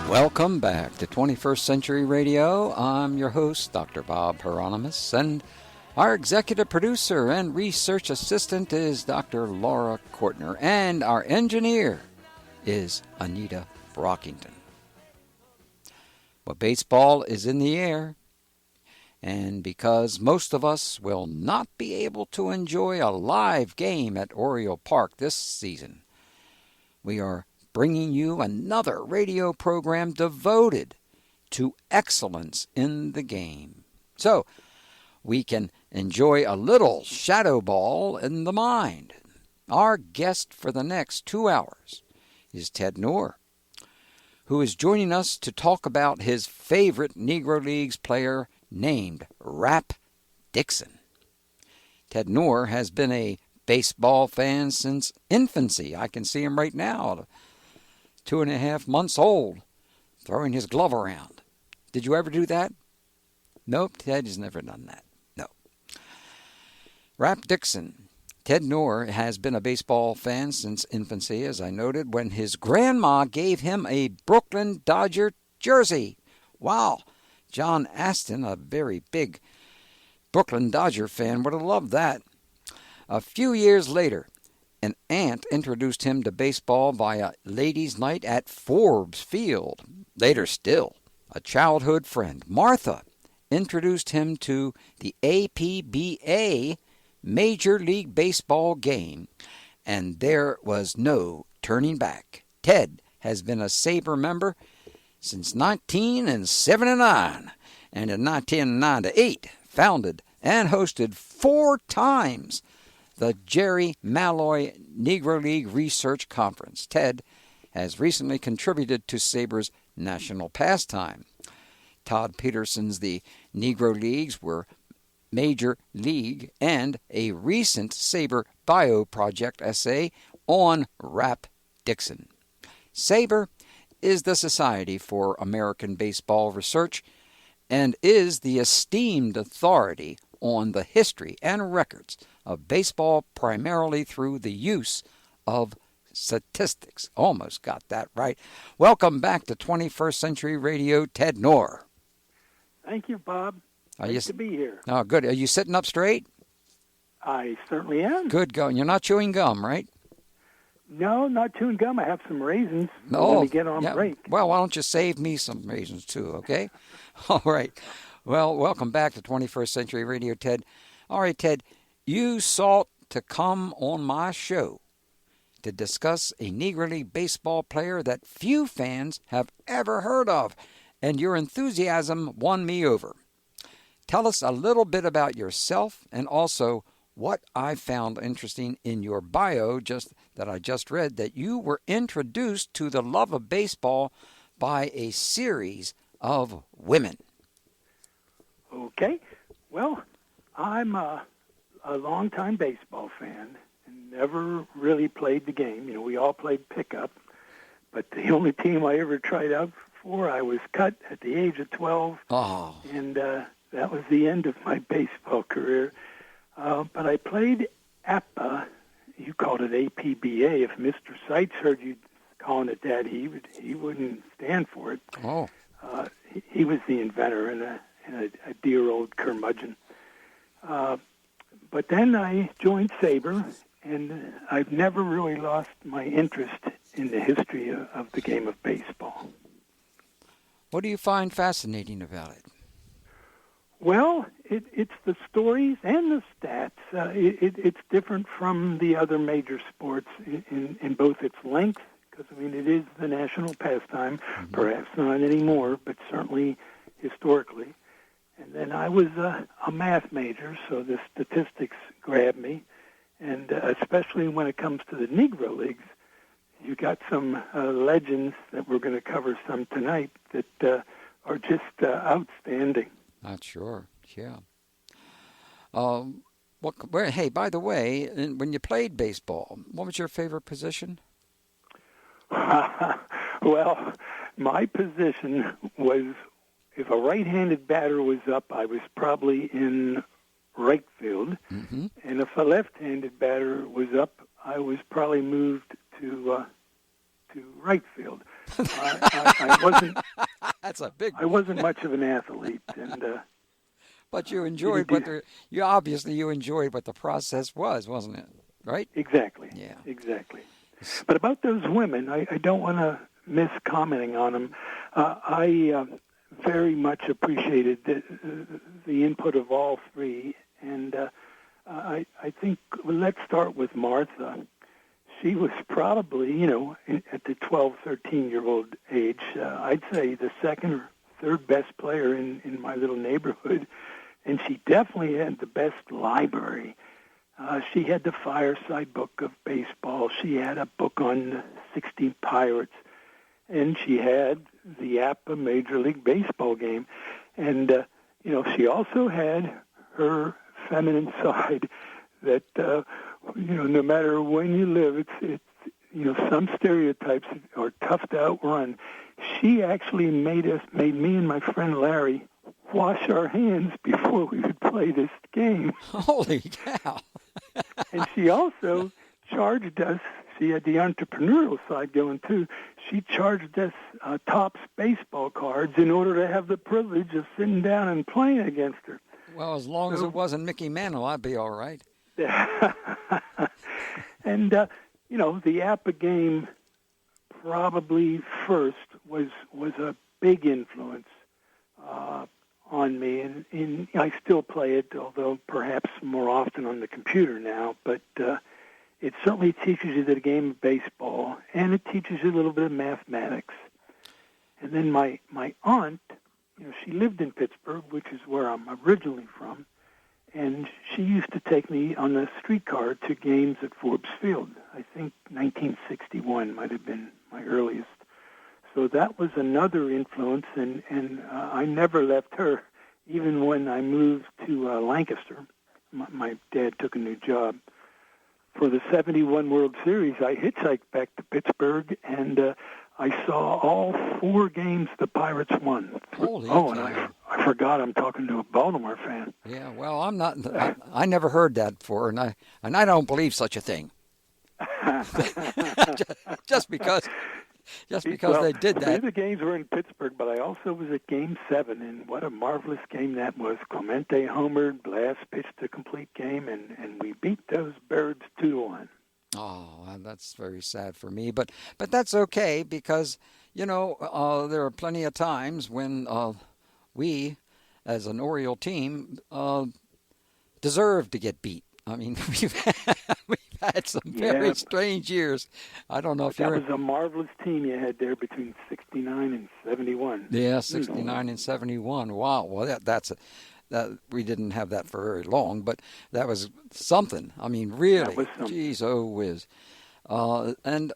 Welcome back to 21st Century Radio. I'm your host, Dr. Bob Hieronimus, and our executive producer and research assistant is Dr. Laura Kortner, and our engineer is Anita Brockington. Well, baseball is in the air, and because most of us will not be able to enjoy a live game at Oriole Park this season, we are bringing you another radio program devoted to excellence in the game. So we can enjoy a little shadow ball in the mind. Our guest for the next 2 hours is Ted Knorr, who is joining us to talk about his favorite Negro Leagues player named Rap Dixon. Ted Knorr has been a baseball fan since infancy. I can see him right now, 2.5 months old, throwing his glove around. Did you ever do that? Nope, Ted has never done that. No. Rap Dixon. Ted Knorr has been a baseball fan since infancy, as I noted, when his grandma gave him a Brooklyn Dodger jersey. Wow. John Aston, a very big Brooklyn Dodger fan, would have loved that. A few years later, an aunt introduced him to baseball via ladies' night at Forbes Field. Later still, a childhood friend, Martha, introduced him to the APBA Major League Baseball game, and there was no turning back. Ted has been a Sabre member since 1979, and in 1998 founded and hosted 4 times the Jerry Malloy Negro League Research Conference. Ted has recently contributed to Sabre's national pastime. Todd Peterson's The Negro Leagues were Major League, and a recent Sabre Bio Project essay on Rap Dixon. Sabre is the Society for American Baseball Research and is the esteemed authority on the history and records of baseball, primarily through the use of statistics. Almost got that right. Welcome back to 21st Century Radio, Ted Knorr. Thank you, Bob. Nice to be here. Oh, good. Are you sitting up straight? I certainly am. Good going. You're not chewing gum, right? No, not chewing gum. I have some raisins. Let me get on break. Well, why don't you save me some raisins too, okay? All right. Well, welcome back to 21st Century Radio, Ted. All right, Ted, you sought to come on my show to discuss a Negro League baseball player that few fans have ever heard of, and your enthusiasm won me over. Tell us a little bit about yourself and also what I found interesting in your bio that I just read, that you were introduced to the love of baseball by a series of women. Okay. Well, I'm a longtime baseball fan and never really played the game. You know, we all played pickup, but the only team I ever tried out for, I was cut at the age of 12, and that was the end of my baseball career. But I played APBA. You called it APBA. If Mr. Seitz heard you calling it that, he wouldn't stand for it. Oh. He was the inventor and a dear old curmudgeon. But then I joined Sabre, and I've never really lost my interest in the history of the game of baseball. What do you find fascinating about it? Well, it's the stories and the stats. It's different from the other major sports in both its length, because, I mean, it is the national pastime, perhaps not anymore, but certainly historically. And then I was a math major, so the statistics grabbed me, and especially when it comes to the Negro Leagues, you got some legends that we're going to cover some tonight that are just outstanding. Not sure, yeah. Hey, by the way, when you played baseball, what was your favorite position? Well, my position was, if a right-handed batter was up, I was probably in right field. Mm-hmm. And if a left-handed batter was up, I was probably moved to right field. I wasn't. That's a big. I wasn't much of an athlete, and But you enjoyed you obviously enjoyed what the process was, wasn't it? Right? Exactly. Yeah. Exactly. But about those women, I don't want to miss commenting on them. I very much appreciated the input of all three, and I think let's start with Martha. She was probably, at the 12, 13-year-old age, I'd say the second or third best player in my little neighborhood, and she definitely had the best library. She had the Fireside Book of Baseball. She had a book on the 16 Pirates, and she had the APA Major League Baseball game. And, she also had her feminine side that, no matter when you live, it's some stereotypes are tough to outrun. She actually made me and my friend Larry wash our hands before we would play this game. Holy cow. And she also charged us, she had the entrepreneurial side going too, she charged us Topps baseball cards in order to have the privilege of sitting down and playing against her. Well, as long as it wasn't Mickey Mantle, I'd be all right. And, the APA game probably first was a big influence on me, and I still play it, although perhaps more often on the computer now, but it certainly teaches you the game of baseball, and it teaches you a little bit of mathematics. And then my aunt, she lived in Pittsburgh, which is where I'm originally from, and she used to take me on the streetcar to games at Forbes Field. I think 1961 might have been my earliest. So that was another influence, and I never left her, even when I moved to Lancaster. My dad took a new job. For the 71 World Series, I hitchhiked back to Pittsburgh, and I saw all 4 games the Pirates won. Holy and I forgot I'm talking to a Baltimore fan. Yeah, well, I'm not. I never heard that before, and I don't believe such a thing. just because they did that. 3 of the games were in Pittsburgh, but I also was at Game 7, and what a marvelous game that was. Clemente homered, Blas pitched a complete game, and we beat those birds 2-1. Oh, that's very sad for me, but that's okay because, there are plenty of times when we, as an Oriole team, deserve to get beat. I mean, we've had some very strange years. I don't know if that was a marvelous team you had there between 69 and 71. Yeah, 69 and 71. Wow. Well, that we didn't have that for very long, but that was something. I mean, really. That was something. Geez, oh whiz. And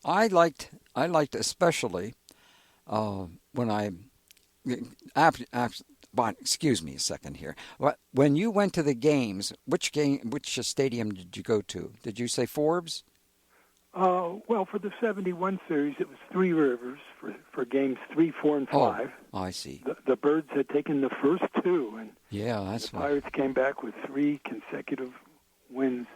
I liked especially when excuse me a second here. When you went to the games, which stadium did you go to? Did you say Forbes? Well, for the 71 series, it was Three Rivers for games 3, 4, and 5. Oh, I see. The Birds had taken the first 2, and that's the Pirates came back with 3 consecutive wins.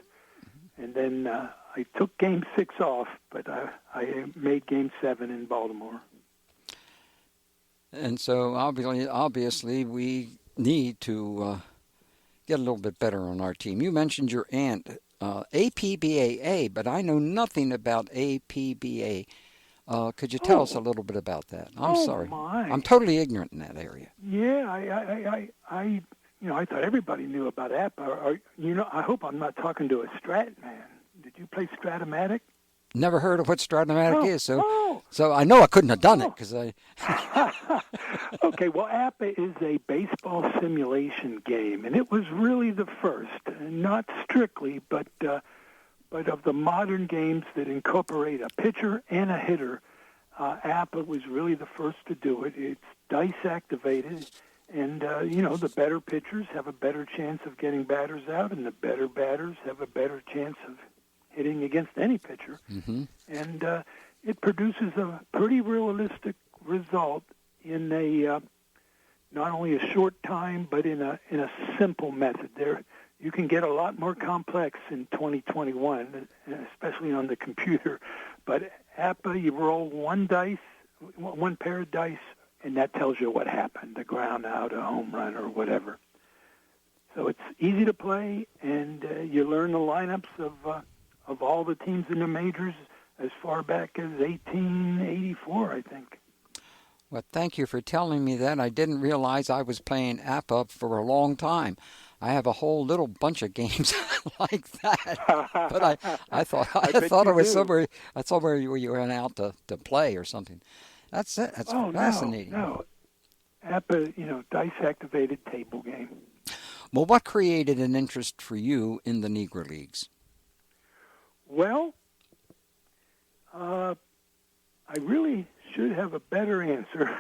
And then I took Game 6 off, but I made Game 7 in Baltimore. And so obviously we need to get a little bit better on our team. You mentioned your aunt, APBAA, but I know nothing about APBA. Could you tell us a little bit about that? I'm sorry. My. I'm totally ignorant in that area. Yeah, I thought everybody knew about APA. I hope I'm not talking to a Strat man. Did you play Stratomatic? Never heard of what Stratomatic is, so I know I couldn't have done it because I. Okay, well, APA is a baseball simulation game, and it was really the first, not strictly, but of the modern games that incorporate a pitcher and a hitter. APA was really the first to do it. It's dice activated, and the better pitchers have a better chance of getting batters out, and the better batters have a better chance of hitting against any pitcher. Mm-hmm. And it produces a pretty realistic result in a not only a short time, but in a simple method. you can get a lot more complex in 2021, especially on the computer. But APA, you roll one pair of dice, and that tells you what happened, a ground out, a home run, or whatever. So it's easy to play, and you learn the lineups of all the teams in the majors as far back as 1884, I think. Well, thank you for telling me that. I didn't realize I was playing APA for a long time. I have a whole little bunch of games like that, but I thought it was somewhere. I thought where you went out to play or something. That's it. That's fascinating. No, APA, dice activated table game. Well, what created an interest for you in the Negro Leagues? Well, I really should have a better answer,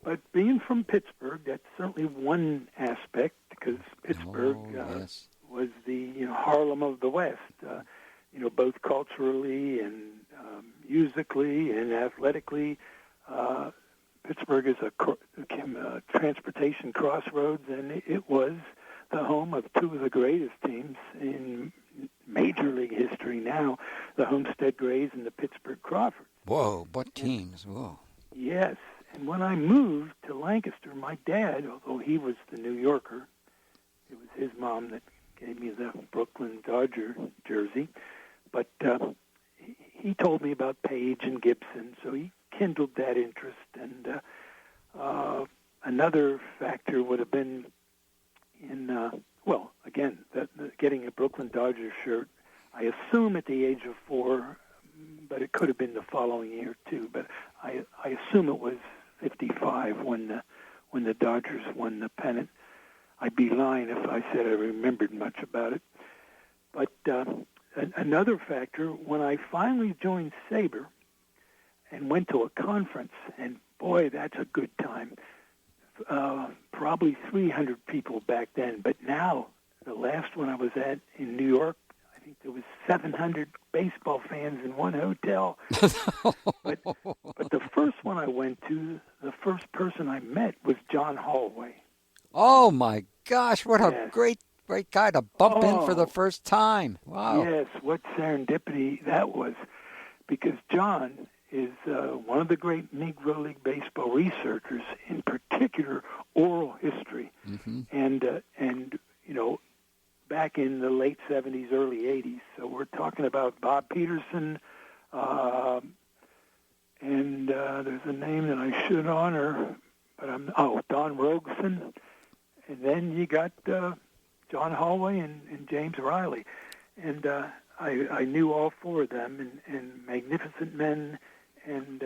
but being from Pittsburgh, that's certainly one aspect, because Pittsburgh was the Harlem of the West, both culturally and musically and athletically. Pittsburgh is became a transportation crossroads, and it was the home of two of the greatest teams in Major League history now, the Homestead Grays and the Pittsburgh Crawfords. Whoa, what teams? Whoa. Yes, and when I moved to Lancaster, my dad, although he was the New Yorker, it was his mom that gave me the Brooklyn Dodger jersey, but he told me about Page and Gibson, so he kindled that interest. And another factor would have been getting a Brooklyn Dodgers shirt, I assume at the age of 4, but it could have been the following year too. But I assume it was 55 when the Dodgers won the pennant. I'd be lying if I said I remembered much about it. But another factor, when I finally joined SABR and went to a conference, and boy, that's a good time. Probably 300 people back then, but now the last one I was at in New York, I think there was 700 baseball fans in one hotel. but the first one I went to, the first person I met was John Hallway. Oh my gosh, what a great guy to bump in for the first time. Wow. Yes, what serendipity that was, because John is one of the great Negro League Baseball researchers, in particular oral history. Mm-hmm. And back in the late 70s, early 80s. So we're talking about Bob Peterson, and there's a name that I should honor, but Don Rogeson. And then you got John Hallway and James Riley. And I knew all four of them, and magnificent men, and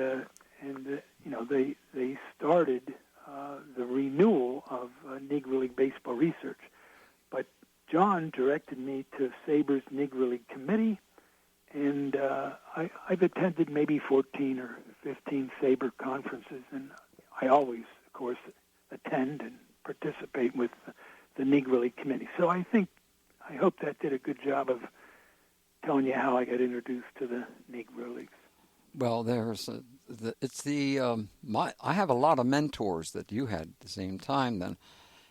they started the renewal of Negro League Baseball research. But John directed me to SABR's Negro League Committee, and I've attended maybe 14 or 15 SABR conferences, and I always, of course, attend and participate with the Negro League Committee. So I hope that did a good job of telling you how I got introduced to the Negro Leagues. Well, I have a lot of mentors that you had at the same time then,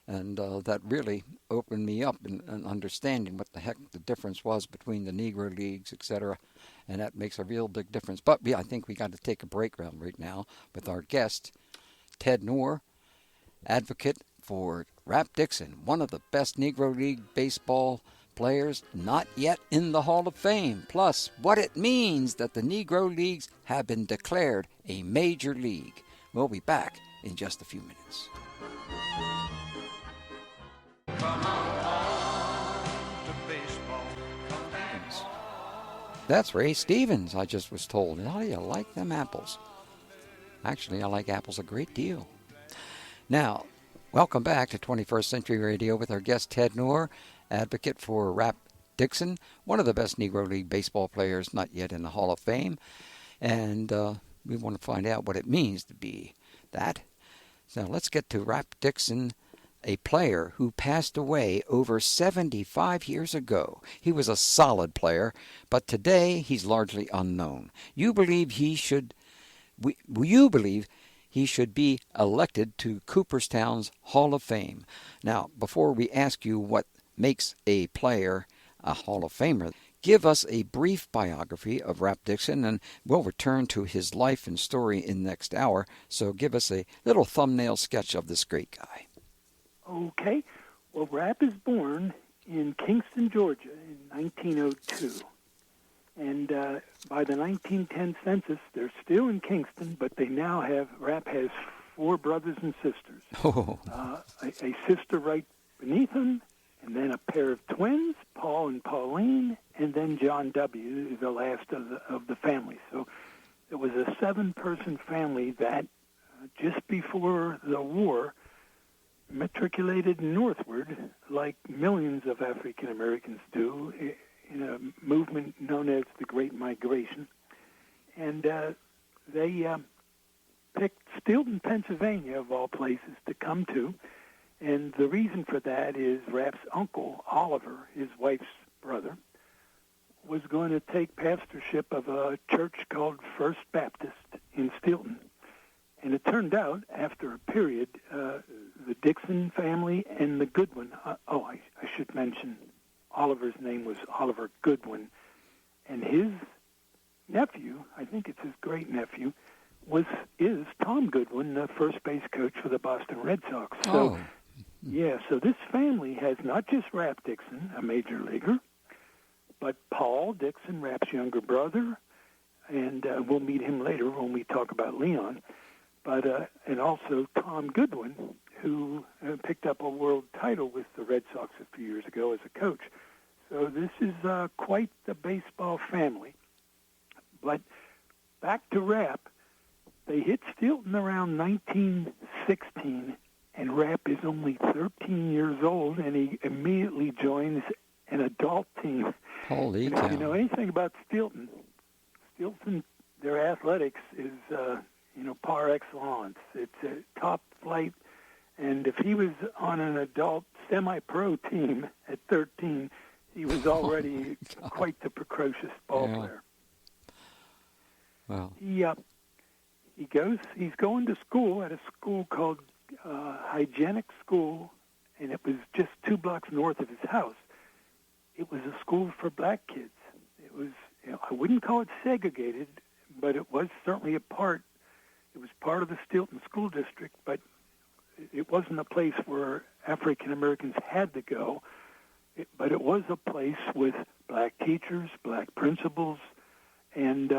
and that really opened me up in understanding what the heck the difference was between the Negro Leagues, etc., and that makes a real big difference. But I think we got to take a break right now with our guest, Ted Knorr, advocate for Rap Dixon, one of the best Negro League baseball players not yet in the Hall of Fame, plus what it means that the Negro Leagues have been declared a major league. We'll be back in just a few minutes. Come on to baseball. That's Ray Stevens, I just was told. How do you like them apples? Actually, I like apples a great deal. Now, welcome back to 21st Century Radio with our guest Ted Knorr, advocate for Rap Dixon, one of the best Negro League baseball players not yet in the Hall of Fame. And we want to find out what it means to be that. So let's get to Rap Dixon, a player who passed away over 75 years ago. He was a solid player, but today he's largely unknown. You believe he should be elected to Cooperstown's Hall of Fame. Now, before we ask you what makes a player a Hall of Famer. Give us a brief biography of Rap Dixon, and we'll return to his life and story in the next hour. So give us a little thumbnail sketch of this great guy. Okay. Well, Rap is born in Kingston, Georgia in 1902. And by the 1910 census, they're still in Kingston, but they now Rap has 4 brothers and sisters. Oh. A sister right beneath him, and then a pair of twins, Paul and Pauline, and then John W., the last of the family. So it was a 7-person family that just before the war matriculated northward, like millions of African Americans do, in a movement known as the Great Migration. And they picked Stilton, Pennsylvania, of all places, to come to. And the reason for that is Rap's uncle, Oliver, his wife's brother, was going to take pastorship of a church called First Baptist in Stilton. And it turned out, after a period, the Dixon family and the Goodwin, I should mention, Oliver's name was Oliver Goodwin, and his nephew, I think it's his great-nephew, is Tom Goodwin, the first base coach for the Boston Red Sox. So, so this family has not just Rap Dixon, a major leaguer, but Paul Dixon, Rap's younger brother, and we'll meet him later when we talk about Leon, but and also Tom Goodwin, who picked up a world title with the Red Sox a few years ago as a coach. So this is quite the baseball family. But back to Rap, they hit Stilton around 1916, and Rap is only 13 years old, and he immediately joins an adult team. Holy cow. If you know anything about Stilton, their athletics is, par excellence. It's a top flight. And if he was on an adult semi-pro team at 13, he was already quite the precocious ball player. Wow. He's going to school at a school called Hygienic School, and it was just 2 blocks north of his house. It was a school for black kids. It was, I wouldn't call it segregated, but it was certainly it was part of the Stilton School District, but it wasn't a place where African Americans had to go, but it was a place with black teachers, black principals, and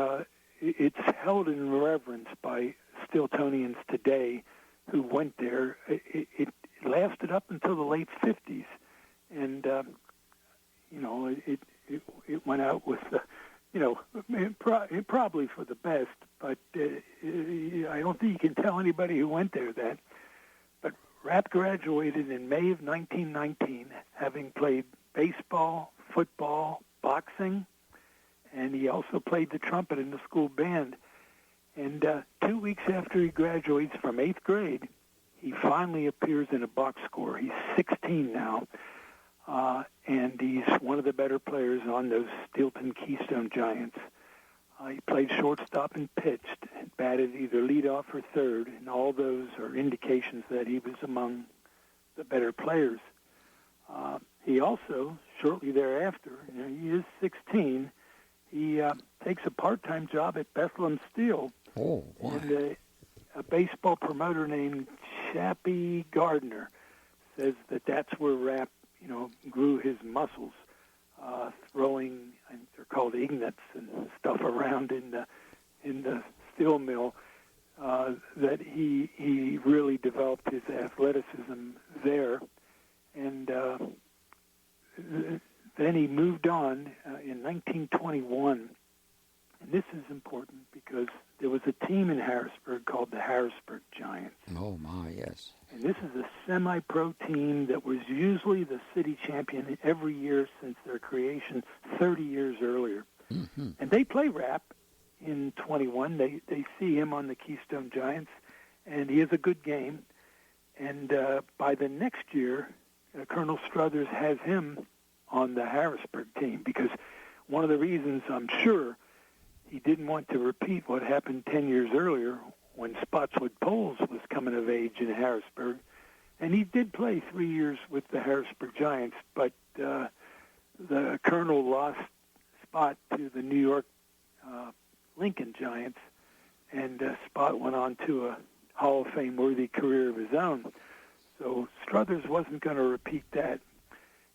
it's held in reverence by Stiltonians today who went there. It lasted up until the late 50s, and it went out with probably for the best, but I don't think you can tell anybody who went there that. But Rap graduated in May of 1919, having played baseball, football, boxing, and he also played the trumpet in the school band. And 2 weeks after he graduates from 8th grade, he finally appears in a box score. He's 16 now, and he's one of the better players on those Stilton Keystone Giants. He played shortstop and pitched, and batted either leadoff or third, and all those are indications that he was among the better players. He also, shortly thereafter, he is 16, he takes a part-time job at Bethlehem Steel. Oh, wow. And a baseball promoter named Chappie Gardner says that's where Rap, grew his muscles, throwing, I think they're called ignats and stuff around in the steel mill. That he really developed his athleticism there, and then he moved on in 1921. And this is important because there was a team in Harrisburg called the Harrisburg Giants. Oh, my, yes. And this is a semi-pro team that was usually the city champion every year since their creation 30 years earlier. Mm-hmm. And they play Rap in 21. They see him on the Keystone Giants, and he has a good game. And by the next year, Colonel Struthers has him on the Harrisburg team because one of the reasons, I'm sure, he didn't want to repeat what happened 10 years earlier when Spotswood Poles was coming of age in Harrisburg. And he did play 3 years with the Harrisburg Giants, but the Colonel lost Spot to the New York Lincoln Giants, and Spot went on to a Hall of Fame-worthy career of his own. So Struthers wasn't going to repeat that.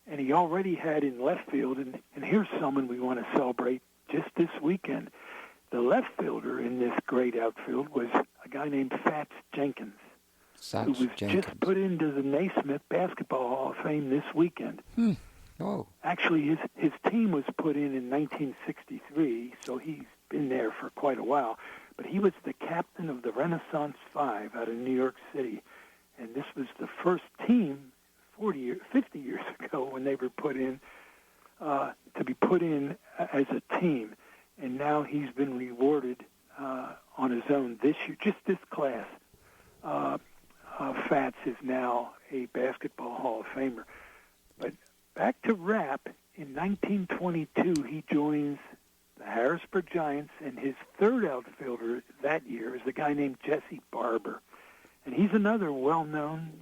And he already had in left field, and here's someone we want to celebrate just this weekend. The left fielder in this great outfield was a guy named Fats Jenkins, who was just put into the Naismith Basketball Hall of Fame this weekend. Oh. Actually, his team was put in 1963, so he's been there for quite a while. But he was the captain of the Renaissance Five out of New York City. And this was the first team 50 years ago when they were put in, to be put in as a team. And now he's been rewarded on his own this year, just this class. Fats is now a Basketball Hall of Famer. But back to Rapp, in 1922, he joins the Harrisburg Giants, and his third outfielder that year is a guy named Jesse Barber. And he's another well-known,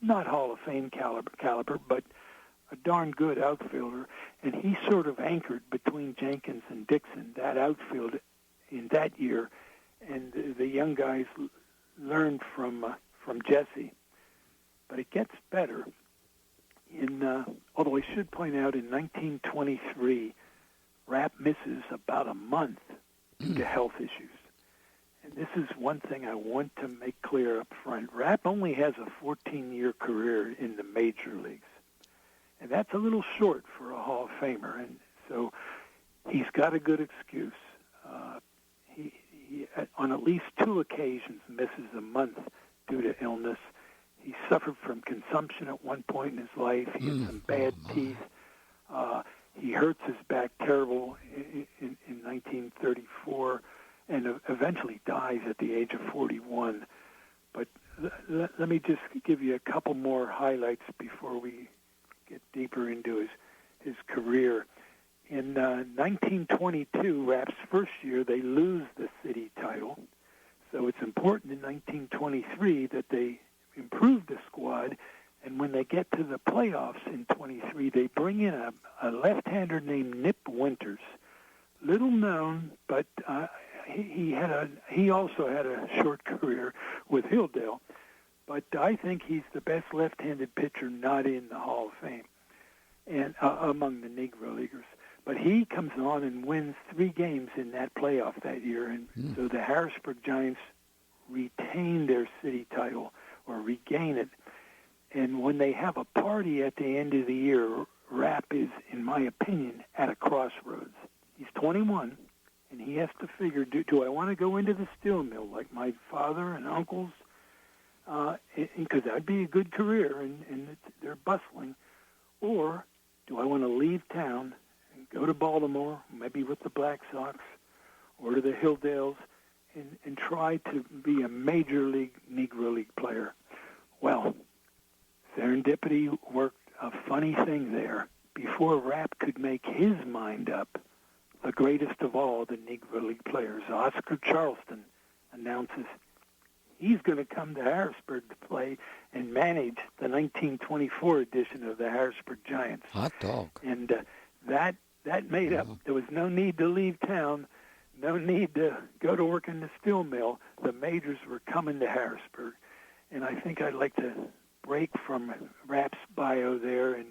not Hall of Fame caliber, but a darn good outfielder. And he sort of anchored between Jenkins and Dixon, that outfield in that year. And the young guys learned from Jesse. But it gets better. Although I should point out, in 1923, Rapp misses about a month due to health issues. And this is one thing I want to make clear up front. Rapp only has a 14-year career in the major leagues. And that's a little short for a Hall of Famer. And so he's got a good excuse. He on at least two occasions misses a month due to illness. He suffered from consumption at one point in his life. He had some bad teeth. He hurts his back terrible in 1934 and eventually dies at the age of 41. But let me just give you a couple more highlights before we get deeper into his career. In 1922, Rapp's first year, they lose the city title. So it's important in 1923 that they improve the squad, and when they get to the playoffs in 23, they bring in a left-hander named Nip Winters. Little known, but he also had a short career with Hilldale. But I think he's the best left-handed pitcher not in the Hall of Fame and among the Negro Leaguers. But he comes on and wins 3 games in that playoff that year, and so the Harrisburg Giants retain their city title or regain it. And when they have a party at the end of the year, Rapp is, in my opinion, at a crossroads. He's 21, and he has to figure, do I want to go into the steel mill like my father and uncles? Because that'd be a good career, and they're bustling. Or do I want to leave town and go to Baltimore, maybe with the Black Sox, or to the Hilldales, and try to be a major league Negro League player? Well, serendipity worked a funny thing there. Before Rapp could make his mind up, the greatest of all the Negro League players, Oscar Charleston, announces he's going to come to Harrisburg to play and manage the 1924 edition of the Harrisburg Giants. Hot dog. And that made up. There was no need to leave town, no need to go to work in the steel mill. The majors were coming to Harrisburg. And I think I'd like to break from Rapp's bio there and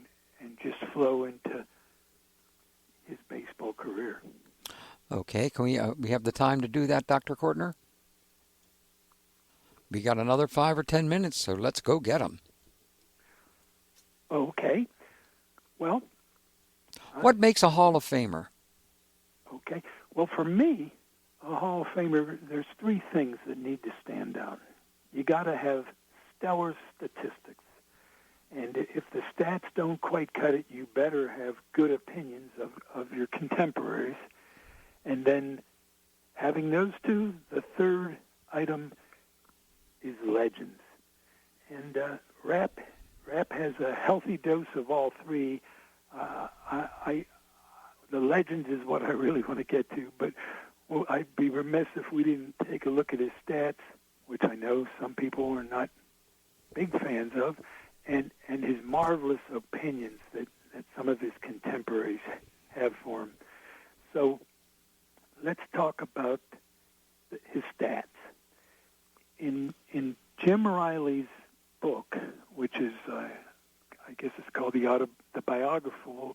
just flow into his baseball career. Okay, can we have the time to do that, Dr. Kortner? We got another 5 or 10 minutes, so let's go get them. Okay. Well, what makes a Hall of Famer? Okay. Well, for me, a Hall of Famer, there's 3 things that need to stand out. You got to have stellar statistics. And if the stats don't quite cut it, you better have good opinions of your contemporaries. And then having those 2, the third item is legends. And Rapp has a healthy dose of all 3. The legends is what I really want to get to, but I'd be remiss if we didn't take a look at his stats, which I know some people are not big fans of, and his marvelous opinions that some of his contemporaries have for him. So let's talk about his stats. In Jim Riley's book, which is, I guess it's called the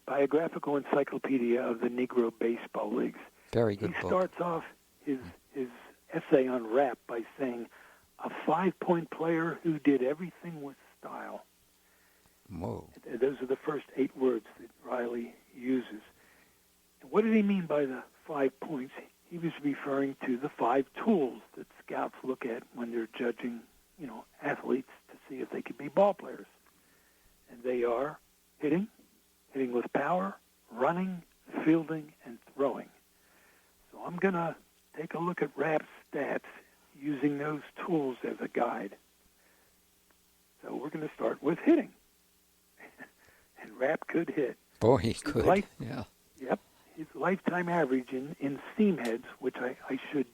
Biographical Encyclopedia of the Negro Baseball Leagues. Very good book. He book. starts off his essay on rap by saying, a 5-point player who did everything with style. Whoa. Those are the first 8 words that Riley uses. And what did he mean by the 5 points? He was referring to the 5 tools that scouts look at when they're judging, athletes to see if they could be ball players. And they are hitting with power, running, fielding, and throwing. So I'm going to take a look at Rap's stats using those tools as a guide. So we're going to start with hitting. And Rap could hit. Boy, he could. Yeah. Yep. His lifetime average in seam heads, which I should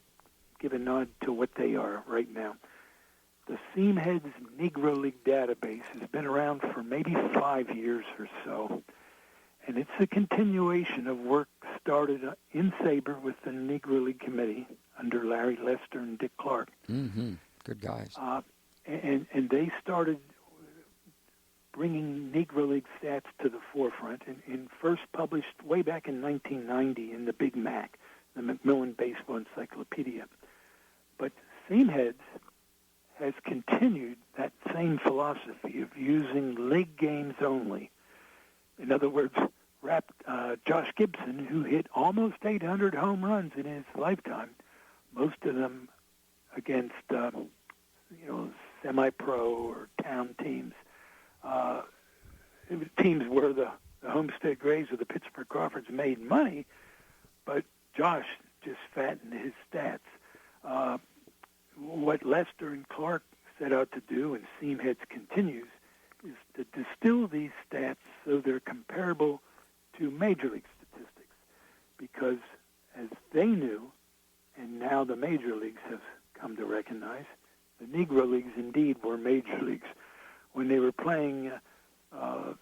give a nod to what they are right now. The Seam Heads Negro League database has been around for maybe 5 years or so, and it's a continuation of work started in Sabre with the Negro League Committee under Larry Lester and Dick Clark. Mm-hmm. Good guys. And they started bringing Negro League stats to the forefront and first published way back in 1990 in the Big Mac, the Macmillan Baseball Encyclopedia. But Seam Heads has continued that same philosophy of using league games only. In other words, Josh Gibson, who hit almost 800 home runs in his lifetime, most of them against semi-pro or town teams, teams where the Homestead Grays or the Pittsburgh Crawfords made money, but Josh just fattened his stats. What Lester and Clark set out to do, and Seam Heads continues, is to distill these stats so they're comparable to Major League statistics. Because as they knew, and now the Major Leagues have come to recognize, the Negro Leagues indeed were Major Leagues. When they were playing a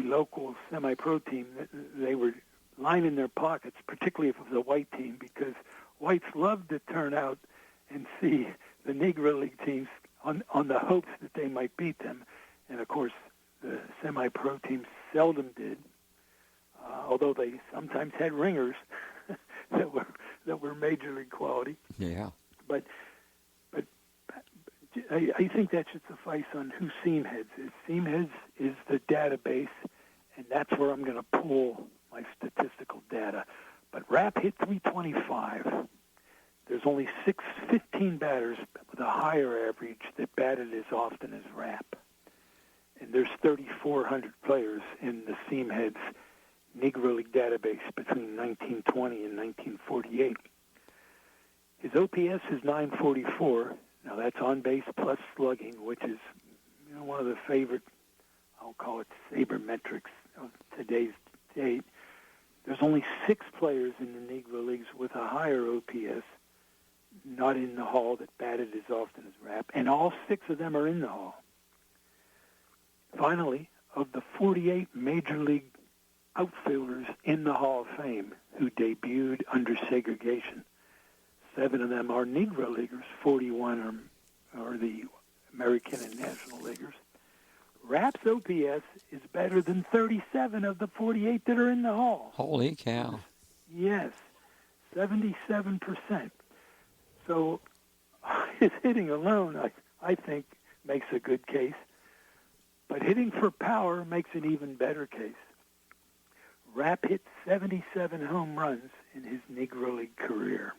local semi-pro team, they were lining their pockets, particularly if it was a white team, because whites loved to turn out and see the Negro League teams on the hopes that they might beat them. And, of course, the semi-pro teams seldom did, although they sometimes had ringers that were Major League quality. Yeah. But I think that should suffice on who Seam Heads is. Seam Heads is the database, and that's where I'm going to pull my statistical data. But Rap hit 325. There's only 15 batters with a higher average that batted as often as Rap. And there's 3,400 players in the Seam Heads Negro League database between 1920 and 1948. His OPS is 944. Now that's on base plus slugging, which is one of the favorite, I'll call it sabermetrics of today's date. There's only 6 players in the Negro Leagues with a higher OPS, not in the Hall, that batted as often as Rap, and all 6 of them are in the Hall. Finally, of the 48 Major League outfielders in the Hall of Fame who debuted under segregation, 7 of them are Negro Leaguers, 41 are the American and National Leaguers. Rap's OPS is better than 37 of the 48 that are in the Hall. Holy cow. Yes, 77%. So his hitting alone, I think, makes a good case. But hitting for power makes an even better case. Rap hit 77 home runs in his Negro League career.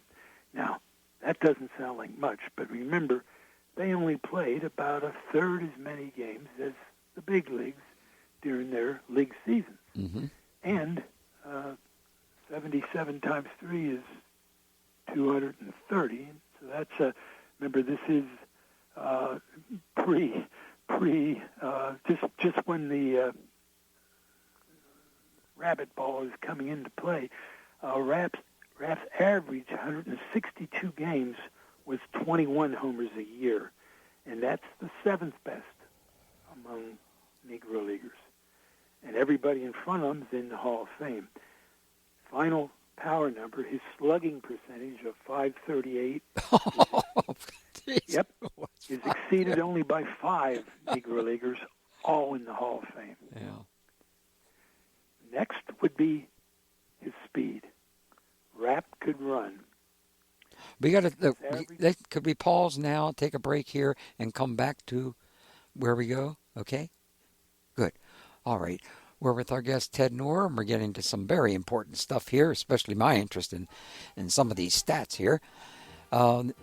Now, that doesn't sound like much, but remember, they only played about a third as many games as the big leagues during their league seasons. Mm-hmm. And 77 times 3 is 230. So that's remember, this is just when the rabbit ball is coming into play. Rap's average 162 games was 21 homers a year, and that's the 7th best among Negro Leaguers. and everybody in front of him is in the Hall of Fame. Final power number, his slugging percentage of .538. Yep, is exceeded only by 5 Negro Leaguers, all in the Hall of Fame. Yeah. Next would be his speed. Rap could run. Could we pause now, take a break here, and come back to where we go? Okay? Good. All right. We're with our guest, Ted Knorr, and we're getting to some very important stuff here, especially my interest in some of these stats here.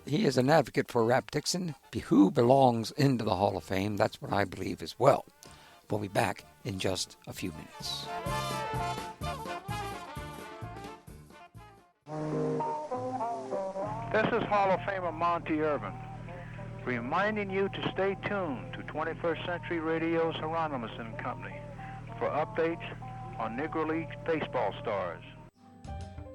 He is an advocate for Rap Dixon, who belongs into the Hall of Fame. That's what I believe as well. We'll be back in just a few minutes. This is Hall of Famer Monty Irvin, reminding you to stay tuned to 21st Century Radio's Hieronimus and Company for updates on Negro Leagues Baseball stars.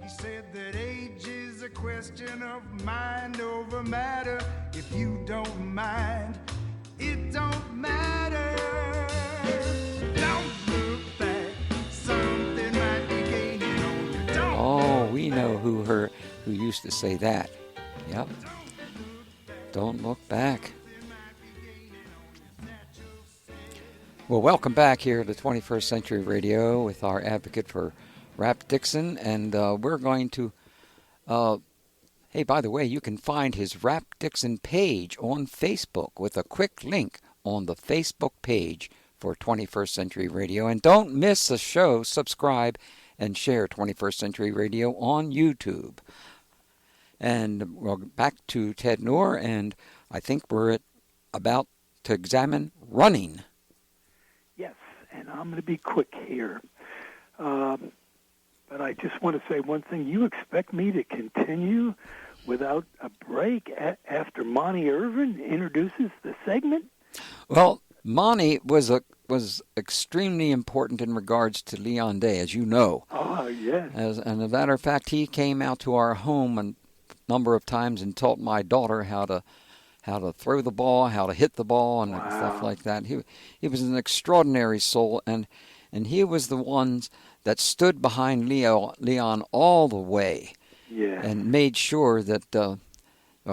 He said that age is a question of mind over matter. If you don't mind, it don't matter. Don't look back, something might be gaining on you. Oh, we know who used to say that. Yep. Don't look back. Well, welcome back here to 21st Century Radio with our advocate for Rap Dixon, and we're going to, hey, by the way, you can find his Rap Dixon page on Facebook with a quick link on the Facebook page for 21st Century Radio. And don't miss a show, subscribe, and share 21st Century Radio on YouTube. And we're back to Ted Knorr, and I think we're about to examine running. Yes, and I'm going to be quick here. But I just want to say one thing. You expect me to continue without a break after Monty Irvin introduces the segment? Well, Monty was extremely important in regards to Leon Day, as you know. Oh, yes. As a matter of fact, he came out to our home a number of times and taught my daughter how to throw the ball, how to hit the ball, and stuff like that. He was an extraordinary soul, and he was the ones that stood behind Leon all the way, and made sure that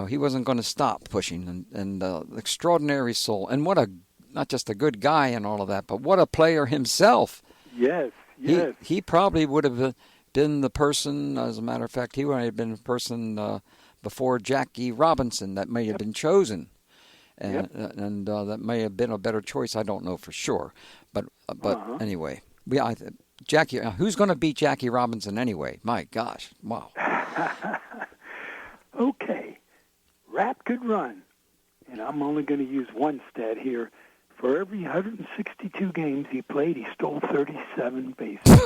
he wasn't going to stop pushing. And extraordinary soul, and not just a good guy and all of that, but what a player himself. Yes. He probably would have been the person. As a matter of fact, he would have been the person before Jackie Robinson that may have been chosen, and that may have been a better choice. I don't know for sure, but anyway, Jackie. Who's going to beat Jackie Robinson anyway? My gosh! Wow. Okay, Rap could run, and I'm only going to use one stat here. For every 162 games he played, he stole 37 bases.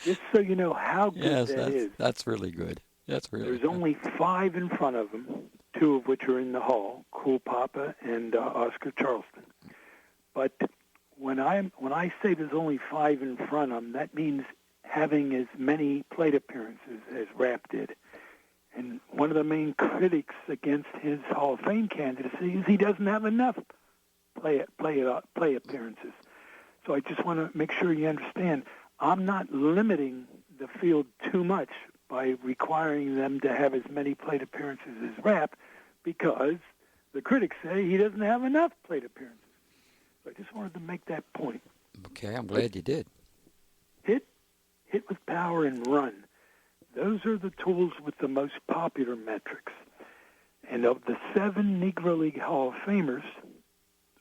Just so you know how good that is. That's really good. There's only 5 in front of him, 2 of which are in the Hall, Cool Papa and Oscar Charleston. But when I say there's only 5 in front of him, that means having as many plate appearances as Rap did. And one of the main critics against his Hall of Fame candidacy is he doesn't have enough play appearances. So I just want to make sure you understand, I'm not limiting the field too much by requiring them to have as many plate appearances as Rap, because the critics say he doesn't have enough plate appearances. So I just wanted to make that point. Okay, I'm glad you did. Hit with power and run. Those are the tools with the most popular metrics. And of the 7 Negro League Hall of Famers,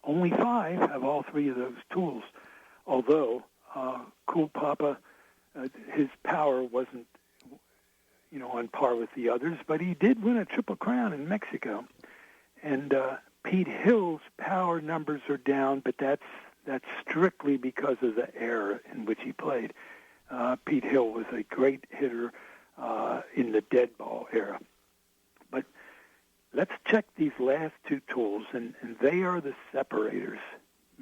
only 5 have all 3 of those tools. Although Cool Papa, his power wasn't, on par with the others, but he did win a Triple Crown in Mexico. And Pete Hill's power numbers are down, but that's strictly because of the era in which he played. Pete Hill was a great hitter in the dead ball era. But let's check these last 2 tools, and they are the separators,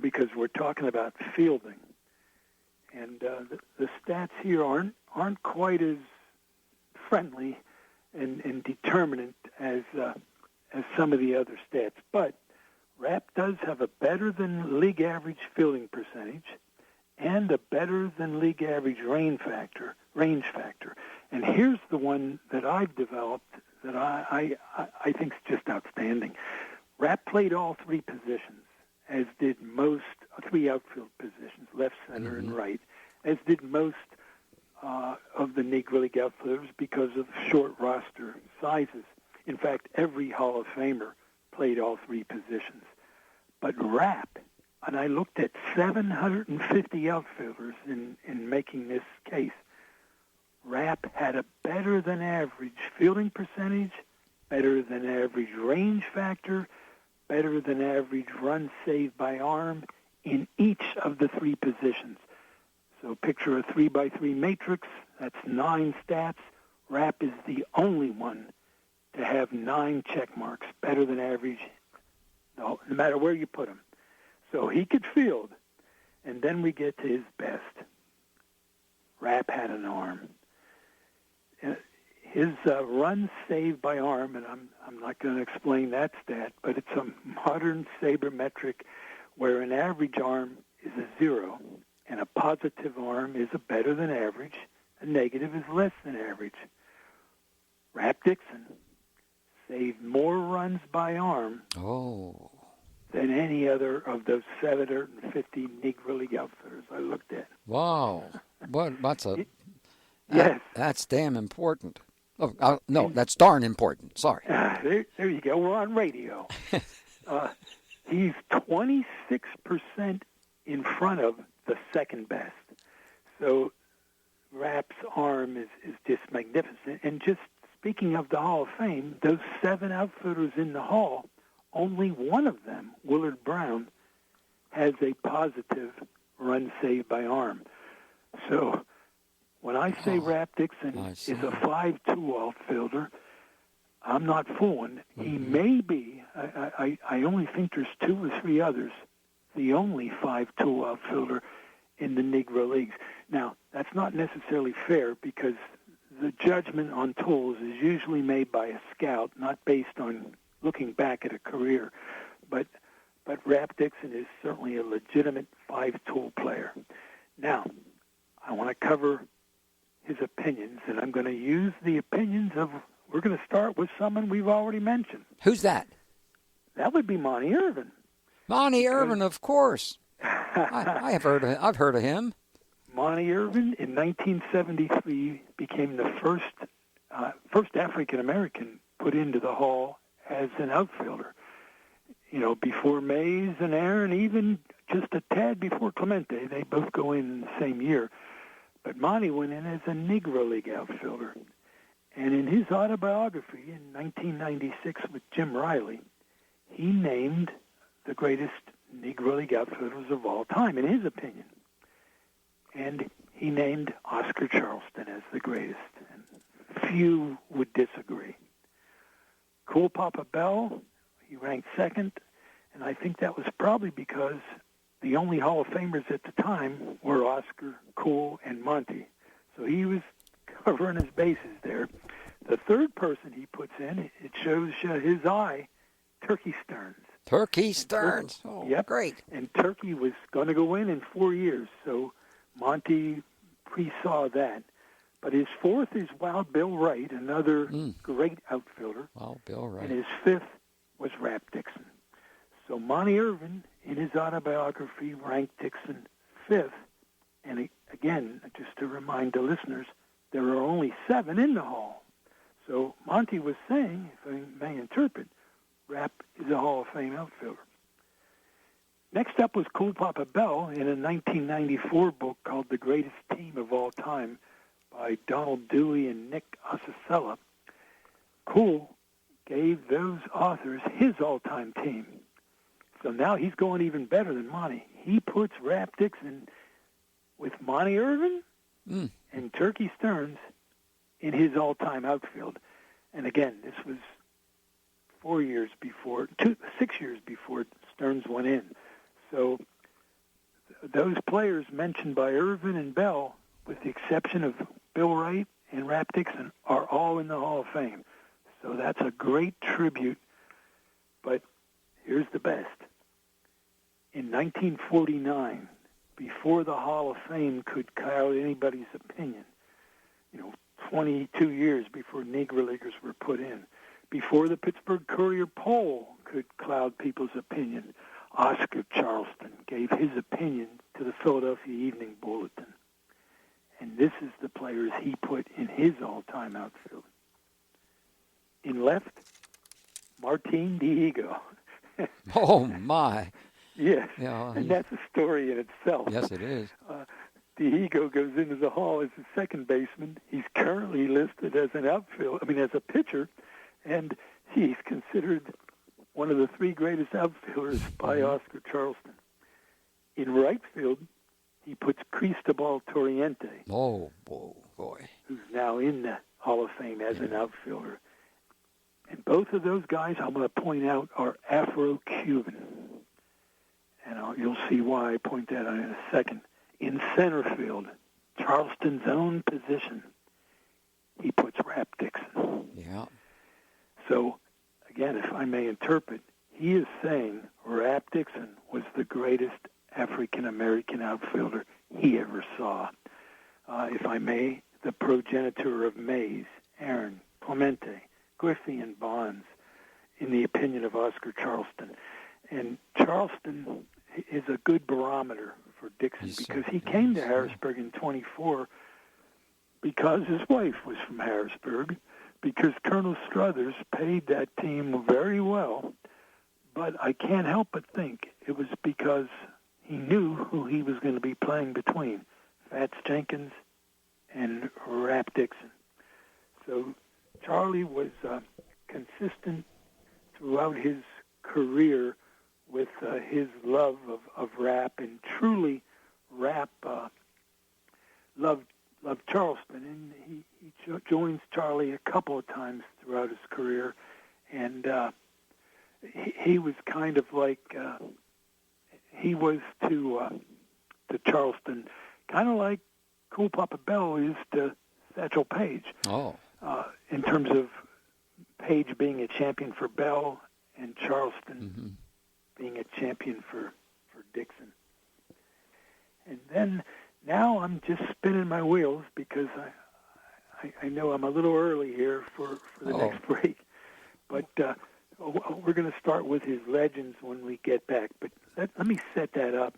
because we're talking about fielding. And the stats here aren't quite as friendly and determinant as some of the other stats. But Rapp does have a better than league average fielding percentage and a better than league average range factor. And here's the one that I've developed that I think is just outstanding. Rapp played all three positions, as did most three outfield positions, left, center, and right, as did most of the Negro League outfielders because of short roster sizes. In fact, every Hall of Famer played all three positions. But Rapp, and I looked at 750 outfielders in making this case, Rapp had a better than average fielding percentage, better than average range factor, better than average runs saved by arm in each of the three positions. So picture a 3x3 matrix, that's 9 stats. Rapp is the only one to have 9 check marks, better than average, no matter where you put him. So he could field. And then we get to his best. Rapp had an arm. His runs saved by arm, and I'm not going to explain that stat, but it's a modern sabermetric where an average arm is a 0, and a positive arm is a better than average, a negative is less than average. Rapp Dixon saved more runs by arm than any other of those 750 Negro League outfielders I looked at. Wow. Yes. That's damn important. Oh, no, that's darn important. Sorry. There you go. We're on radio. He's 26% in front of the second best. So Rapp's arm is just magnificent. And just speaking of the Hall of Fame, those 7 outfielders in the Hall, only one of them, Willard Brown, has a positive run saved by arm. So when I say Rapp Dixon is a 5'2" outfielder, I'm not fooling. He may be, I only think there's 2 or 3 others, the only 5'2" outfielder in the Negro Leagues. Now, that's not necessarily fair because the judgment on tools is usually made by a scout, not based on looking back at a career. But Rapp Dixon is certainly a legitimate 5-tool player. Now, I want to cover his opinions, and I'm going to use the opinions of, we're going to start with someone we've already mentioned. Who's that? That would be Monty Irvin. Monty Irvin, of course. I've heard of him. Monty Irvin in 1973 became the first African American put into the Hall as an outfielder. You know, before Mays and Aaron, even just a tad before Clemente, they both go in the same year. But Monty went in as a Negro League outfielder. And in his autobiography in 1996 with Jim Riley, he named the greatest Negro League outfielders of all time, in his opinion. And he named Oscar Charleston as the greatest. And few would disagree. Cool Papa Bell, he ranked second. And I think that was probably because the only Hall of Famers at the time were Oscar, Cool, and Monty. So he was covering his bases there. The third person he puts in, it shows his eye, Turkey Stearns. Turkey Stearns. Yep. Great. And Turkey was going to go in 4 years, so Monty pre-saw that. But his fourth is Wild Bill Wright, another great outfielder. Wild Bill Wright. And his fifth was Rapp Dixon. So Monty Irvin, in his autobiography, ranked Dixon fifth. And again, just to remind the listeners, there are only 7 in the Hall. So Monty was saying, if I may interpret, Rapp is a Hall of Fame outfielder. Next up was Cool Papa Bell in a 1994 book called The Greatest Team of All Time by Donald Dewey and Nick Osasella. Cool gave those authors his all-time team. So now he's going even better than Monty. He puts Rapp Dixon with Monty Irvin and Turkey Stearns in his all-time outfield. And again, this was 6 years before Stearns went in. So those players mentioned by Irvin and Bell, with the exception of Bill Wright and Rapp Dixon, are all in the Hall of Fame. So that's a great tribute. But here's the best. in 1949, before the Hall of Fame could cloud anybody's opinion, 22 years before Negro Leaguers were put in, before the Pittsburgh Courier poll could cloud people's opinion, Oscar Charleston gave his opinion to the Philadelphia Evening Bulletin. And this is the players he put in his all-time outfield. In left, Martin Diego. Oh, my. Yes, Yeah, and that's a story in itself. Yes, it is. Diego goes into the Hall as a second baseman. He's currently listed as as a pitcher, and he's considered one of the three greatest outfielders by Oscar Charleston. In right field, he puts Cristobal Torriente. Oh, boy. Who's now in the Hall of Fame as an outfielder. And both of those guys, I'm going to point out, are Afro-Cuban. And you'll see why I point that out in a second. In center field, Charleston's own position, he puts Rap Dixon. Yeah. So, again, if I may interpret, he is saying Rap Dixon was the greatest African-American outfielder he ever saw. If I may, the progenitor of Mays, Aaron, Clemente, Griffey, and Bonds, in the opinion of Oscar Charleston. And Charleston is a good barometer for Dixon because he came to Harrisburg in 24 because his wife was from Harrisburg, because Colonel Struthers paid that team very well, but I can't help but think it was because he knew who he was going to be playing between, Fats Jenkins and Rap Dixon. So Charlie was consistent throughout his career with his love of rap, and truly Rap loved Charleston, and he joins Charlie a couple of times throughout his career, and he was kind of like he was to Charleston, kind of like Cool Papa Bell is to Satchel Paige. Oh. In terms of Paige being a champion for Bell and Charleston being a champion for Dixon. And then now I'm just spinning my wheels because I know I'm a little early here for the next break. But we're going to start with his legends when we get back. But let me set that up.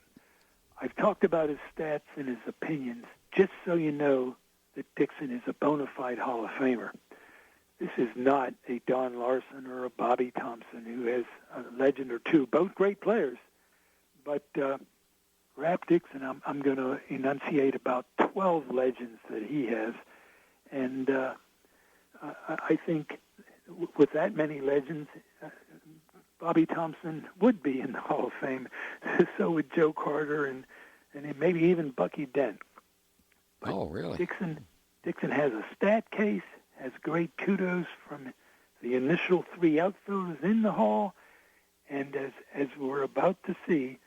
I've talked about his stats and his opinions, just so you know that Dixon is a bona fide Hall of Famer. This is not a Don Larson or a Bobby Thompson who has a legend or two, both great players. But Rap Dixon, I'm going to enunciate about 12 legends that he has. And I think with that many legends, Bobby Thompson would be in the Hall of Fame. So would Joe Carter and maybe even Bucky Dent. But really? Dixon has a stat case, has great kudos from the initial three outfielders in the Hall, and as we're about to see,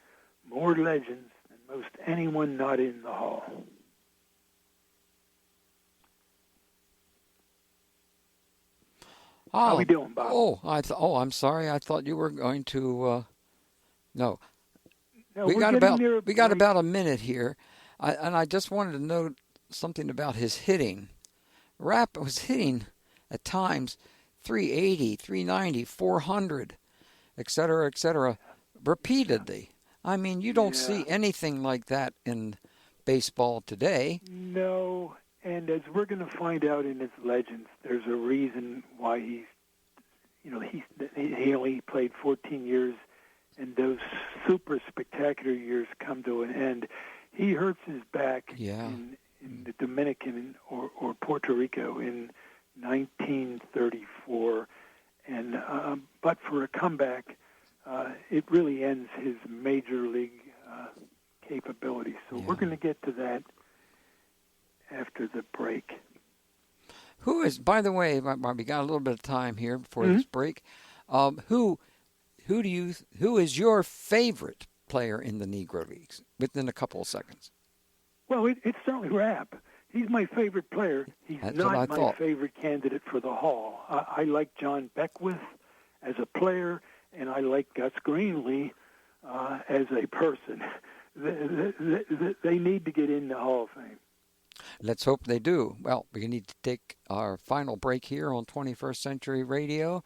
more legends than most anyone not in the Hall. How are we doing, Bob? I'm sorry. I thought you were going to. No, we got about a minute here, and I just wanted to note something about his hitting. Rap was hitting at times 380, 390, 400, et cetera, repeatedly. I mean, you don't see anything like that in baseball today. No, and as we're going to find out in his legends, there's a reason why he only played 14 years, and those super spectacular years come to an end. He hurts his back in the Dominican or Puerto Rico in 1934, and but for a comeback, it really ends his major league capability. So we're going to get to that after the break. Who is, by the way, we got a little bit of time here before this break. Who is your favorite player in the Negro Leagues? Within a couple of seconds. Well, it's certainly Rap. He's my favorite player. He's not my favorite candidate for the Hall. I like John Beckwith as a player, and I like Gus Greenlee as a person. They need to get in the Hall of Fame. Let's hope they do. Well, we need to take our final break here on 21st Century Radio.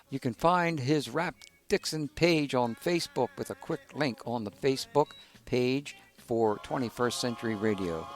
You can find his Rap Dixon page on Facebook with a quick link on the Facebook page for 21st Century Radio.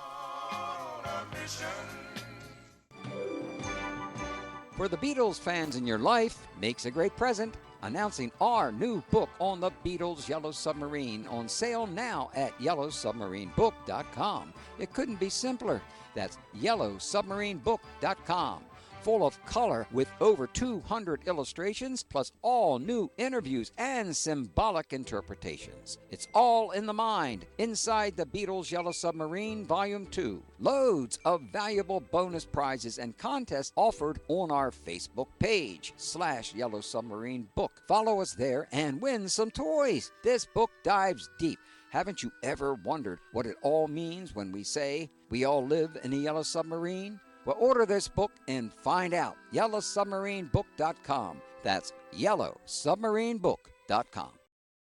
For the Beatles fans in your life, makes a great present. Announcing our new book on the Beatles' Yellow Submarine, on sale now at yellowsubmarinebook.com. It couldn't be simpler. That's yellowsubmarinebook.com. Full of color with over 200 illustrations, plus all new interviews and symbolic interpretations. It's all in the mind, inside the Beatles' Yellow Submarine Volume 2. Loads of valuable bonus prizes and contests offered on our Facebook page, /Yellow Submarine Book. Follow us there and win some toys. This book dives deep. Haven't you ever wondered what it all means when we say we all live in a yellow submarine? Well, order this book and find out. yellowsubmarinebook.com. That's yellowsubmarinebook.com.